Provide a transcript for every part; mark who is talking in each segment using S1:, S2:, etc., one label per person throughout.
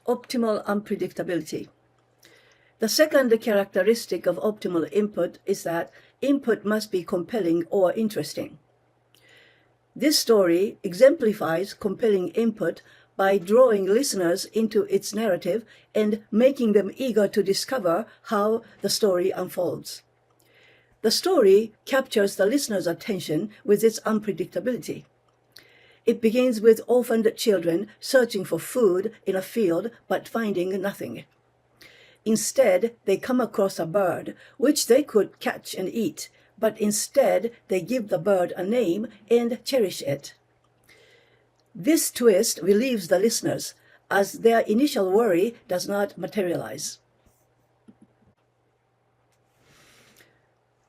S1: Optimal unpredictability. The second characteristic of optimal input is that input must be compelling or interesting. This story exemplifies compelling input by drawing listeners into its narrative and making them eager to discover how the story unfolds. The story captures the listener's attention with its unpredictability. It begins with orphaned children searching for food in a field but finding nothing. Instead, they come across a bird, which they could catch and eat, but instead they give the bird a name and cherish it. This twist relieves the listeners, as their initial worry does not materialize.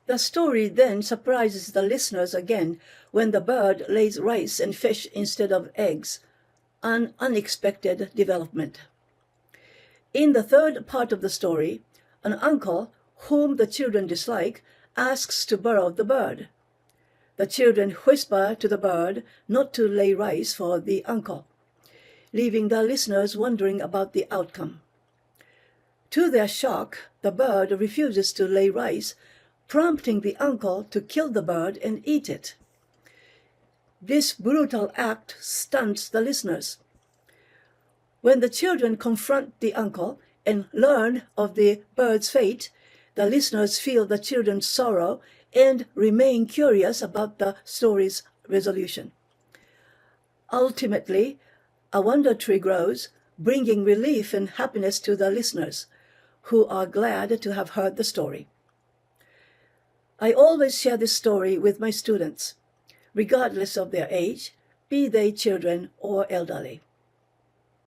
S1: The story then surprises the listeners again when the bird lays rice and fish instead of eggs, an unexpected development. In the third part of the story, an uncle, whom the children dislike, asks to borrow the bird. The children whisper to the bird not to lay rice for the uncle, leaving the listeners wondering about the outcome. To their shock, the bird refuses to lay rice, prompting the uncle to kill the bird and eat it. This brutal act stuns the listeners. When the children confront the uncle and learn of the bird's fate, the listeners feel the children's sorrow and remain curious about the story's resolution. Ultimately, a wonder tree grows, bringing relief and happiness to the listeners, who are glad to have heard the story. I always share this story with my students, regardless of their age, be they children or elderly.